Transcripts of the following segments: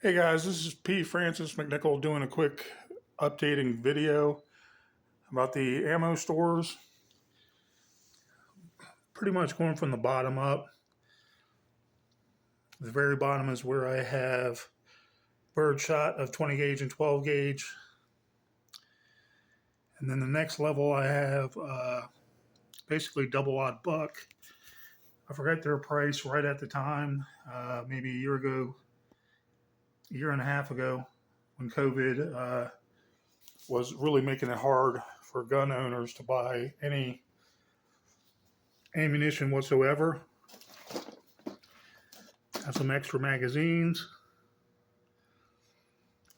Hey guys, this is P. Francis McNichol doing a quick updating video about the ammo stores. Pretty much going from the bottom up. The very bottom is where I have bird shot of 20 gauge and 12 gauge. And then the next level I have basically double aught buck. I forgot their price right at the time, maybe a year ago, a year and a half ago, when COVID was really making it hard for gun owners to buy any ammunition whatsoever. Have some extra magazines,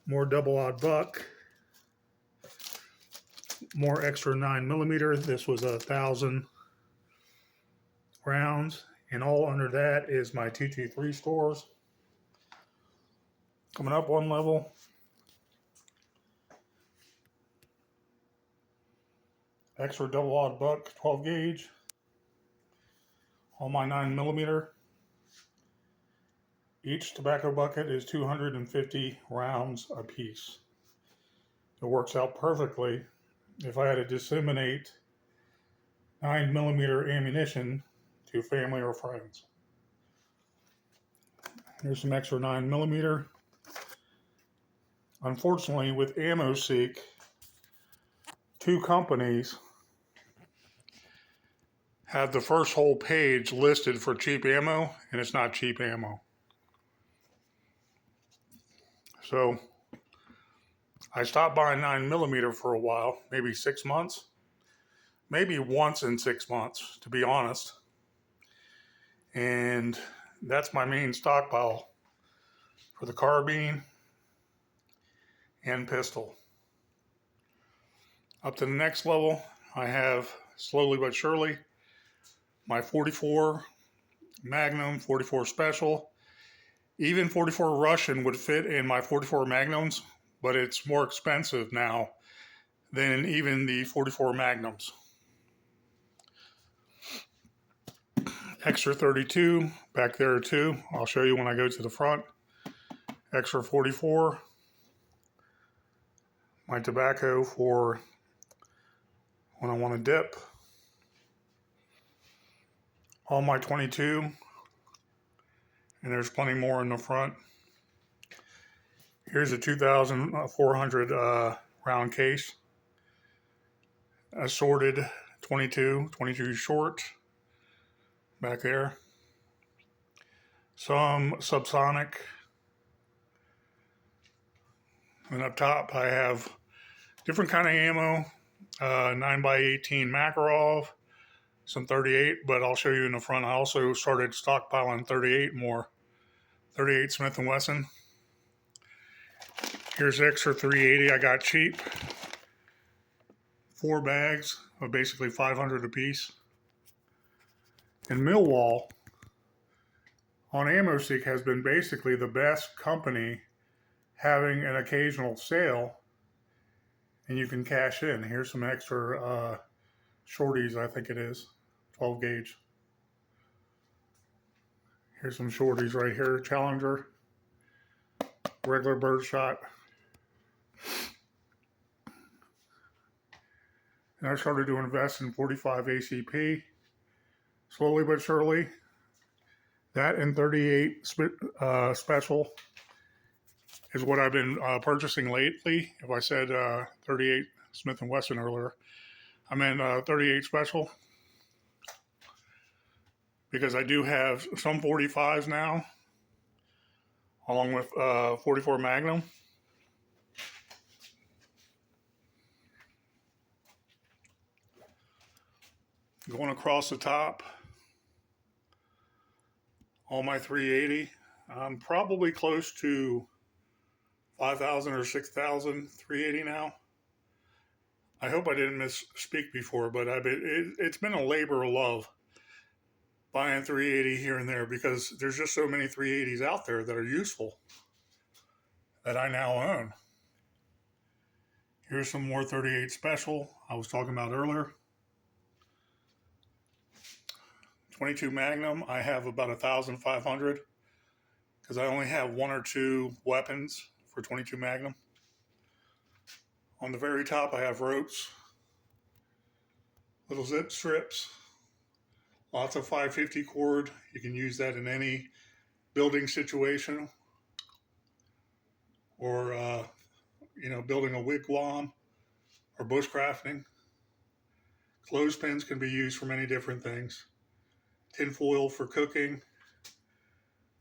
more double aught buck, more extra 9mm. This was 1,000 rounds, and all under that is my 223 stores. Coming up one level, extra double aught buck 12 gauge, all my 9mm. Each tobacco bucket is 250 rounds a piece. It works out perfectly if I had to disseminate 9mm ammunition to family or friends. Here's some extra 9mm. Unfortunately, with AmmoSeek, two companies have the first whole page listed for cheap ammo, and it's not cheap ammo. So I stopped buying 9mm for a while, maybe 6 months, maybe once in 6 months, to be honest. And that's my main stockpile for the carbine and pistol. Up to the next level, I have, slowly but surely, my 44 Magnum, 44 Special. Even 44 Russian would fit in my 44 Magnums, but it's more expensive now than even the 44 Magnums. Extra 32 back there too. I'll show you when I go to the front. Extra 44. My tobacco for when I want to dip. All my 22. And there's plenty more in the front. Here's a 2,400 round case. Assorted 22 short back there. Some subsonic. And up top I have different kind of ammo. 9x18 Makarov. Some 38, but I'll show you in the front. I also started stockpiling 38 more. 38 Smith & Wesson. Here's extra 380 I got cheap. 4 bags of basically 500 apiece. And Millwall on AmmoSeek has been basically the best company having an occasional sale, and you can cash in. Here's some extra shorties, I think it is, 12 gauge. Here's some shorties right here, Challenger, regular birdshot. And I started to invest in 45 ACP, slowly but surely. That and 38 special is what I've been purchasing lately. If I said 38 Smith & Wesson earlier, I meant 38 special. Because I do have some 45s now, along with 44 Magnum. Going across the top, all my 380. I'm probably close to 5,000 or 6,000 380 now. I hope I didn't misspeak before, but it's been a labor of love buying 380 here and there because there's just so many 380s out there that are useful that I now own. Here's some more 38 special I was talking about earlier. 22 Magnum, I have about 1,500. because I only have one or two weapons for 22 Magnum. On the very top, I have ropes, little zip strips, lots of 550 cord. You can use that in any building situation, or building a wigwam or bushcrafting. Clothespins can be used for many different things. Tinfoil for cooking.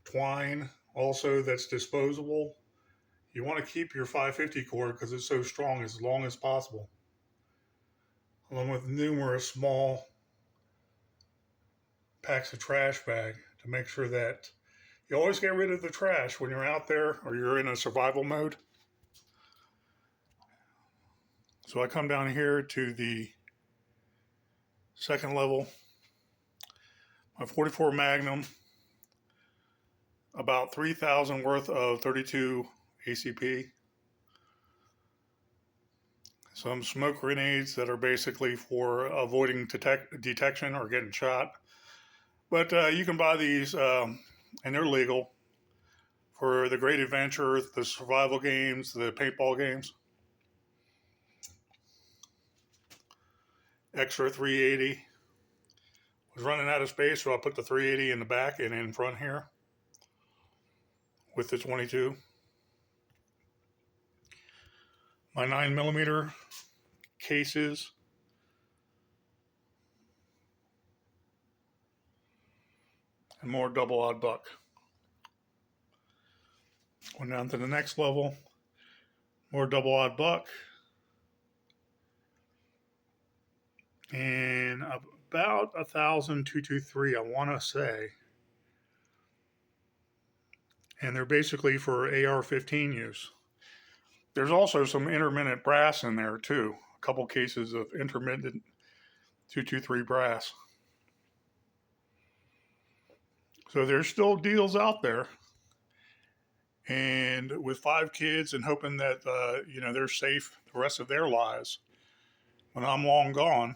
Twine also that's disposable. You want to keep your 550 cord because it's so strong as long as possible, along with numerous small packs of trash bag to make sure that you always get rid of the trash when you're out there or you're in a survival mode. So I come down here to the second level. My 44 Magnum, about 3,000 worth of 32 ACP. Some smoke grenades that are basically for avoiding detection or getting shot. But you can buy these, and they're legal, for the Great Adventure, the survival games, the paintball games. Extra 380. Was running out of space, so I put the 380 in the back and in front here with the 22. My 9mm cases. And more double odd buck. Going down to the next level. More double odd buck. And about 1,223, I want to say. And they're basically for AR-15 use. There's also some intermittent brass in there too. A couple cases of intermittent 223 brass. So there's still deals out there. And with 5 kids and hoping that they're safe the rest of their lives, when I'm long gone,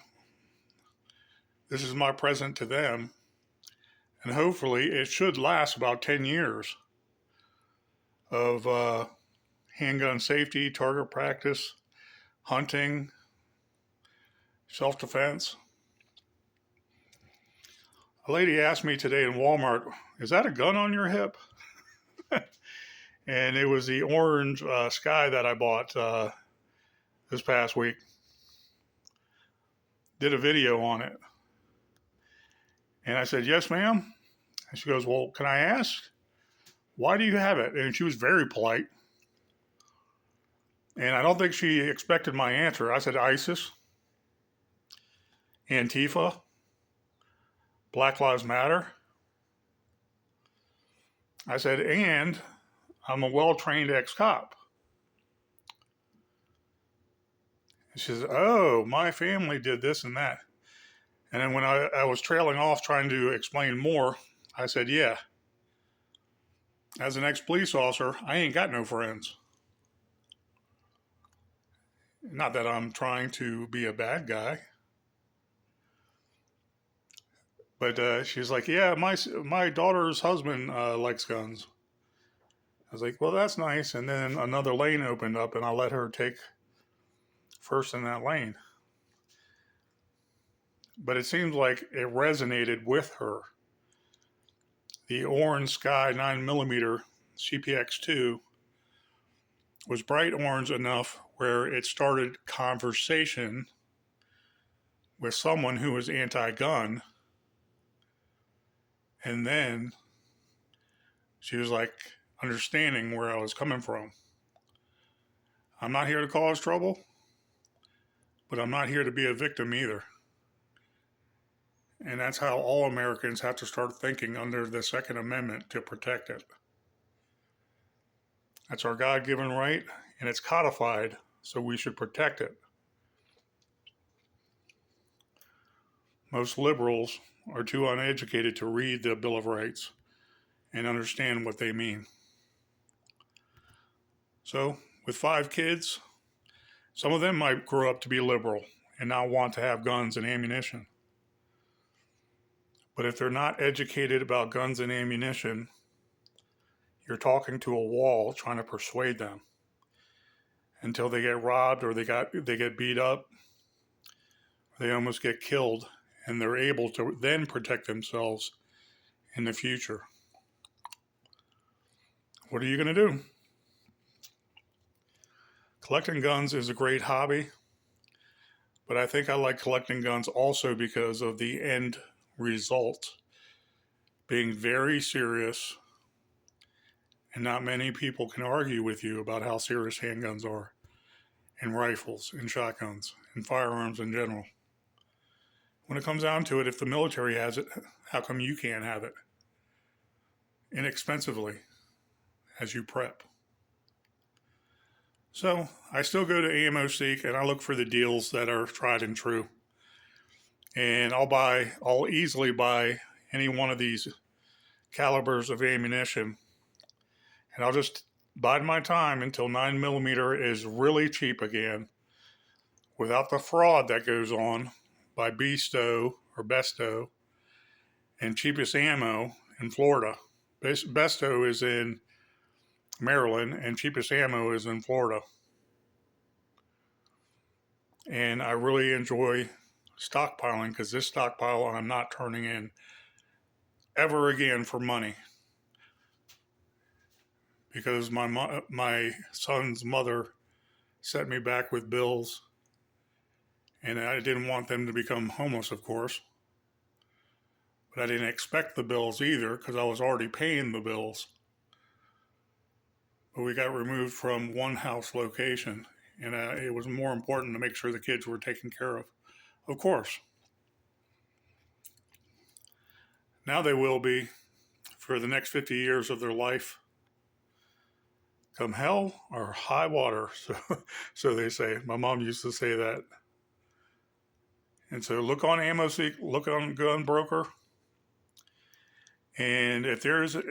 this is my present to them. And hopefully it should last about 10 years of handgun safety, target practice, hunting, self-defense. A lady asked me today in Walmart, "Is that a gun on your hip?" And it was the orange Sky that I bought this past week. Did a video on it. And I said, "Yes, ma'am." And she goes, "Well, can I ask, why do you have it?" And she was very polite. And I don't think she expected my answer. I said, "ISIS, Antifa, Black Lives Matter." I said, "And I'm a well-trained ex-cop." And she says, "Oh, my family did this and that." And then when I was trailing off trying to explain more, I said, "Yeah, as an ex-police officer, I ain't got no friends." Not that I'm trying to be a bad guy. But she's like, "Yeah, my daughter's husband likes guns." I was like, "Well, that's nice." And then another lane opened up and I let her take first in that lane. But it seems like it resonated with her. The orange Sky 9mm CPX2 was bright orange enough where it started conversation with someone who was anti-gun. And then she was like understanding where I was coming from. I'm not here to cause trouble, but I'm not here to be a victim either. And that's how all Americans have to start thinking under the Second Amendment to protect it. That's our God-given right, and it's codified, so we should protect it. Most liberals are too uneducated to read the Bill of Rights and understand what they mean. So, with 5 kids, some of them might grow up to be liberal and not want to have guns and ammunition. But if they're not educated about guns and ammunition, you're talking to a wall trying to persuade them until they get robbed or they get beat up, they almost get killed, and they're able to then protect themselves in the future. What are you going to do? Collecting guns is a great hobby, but I think I like collecting guns also because of the end result being very serious, and not many people can argue with you about how serious handguns are, and rifles, and shotguns, and firearms in general. When it comes down to it, if the military has it, how come you can't have it inexpensively as you prep? So I still go to AmmoSeek and I look for the deals that are tried and true. And I'll easily buy any one of these calibers of ammunition. And I'll just bide my time until 9mm is really cheap again, without the fraud that goes on by Besto or Besto and Cheapest Ammo in Florida. Besto is in Maryland and Cheapest Ammo is in Florida. And I really enjoy stockpiling because this stockpile I'm not turning in ever again for money, because my son's mother sent me back with bills, and I didn't want them to become homeless, of course, but I didn't expect the bills either because I was already paying the bills. But we got removed from one house location, and it was more important to make sure the kids were taken care of course. Now they will be for the next 50 years of their life, come hell or high water, so they say. My mom used to say that. And so look on AmmoSeek, look on Gun Broker, and if there's a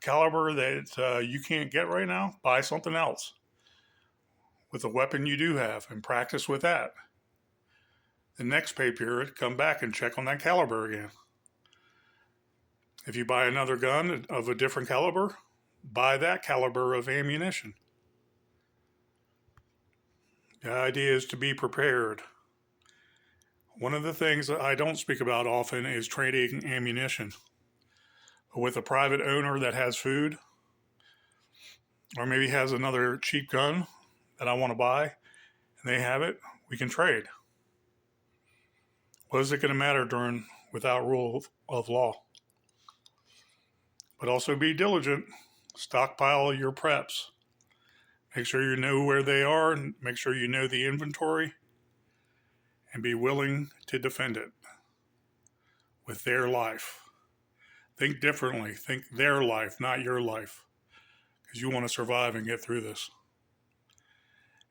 caliber that you can't get right now, buy something else with the weapon you do have and practice with that. The next pay period, come back and check on that caliber again. If you buy another gun of a different caliber, buy that caliber of ammunition. The idea is to be prepared. One of the things that I don't speak about often is trading ammunition with a private owner that has food, or maybe has another cheap gun that I want to buy, and they have it. We can trade. What is it going to matter without rule of law? But also be diligent. Stockpile your preps. Make sure you know where they are, and make sure you know the inventory, and be willing to defend it with their life. Think differently. Think their life, not your life, because you want to survive and get through this.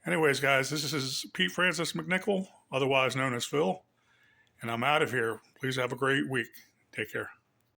Anyways, guys, this is Pete Francis McNichol, otherwise known as Phil, and I'm out of here. Please have a great week. Take care.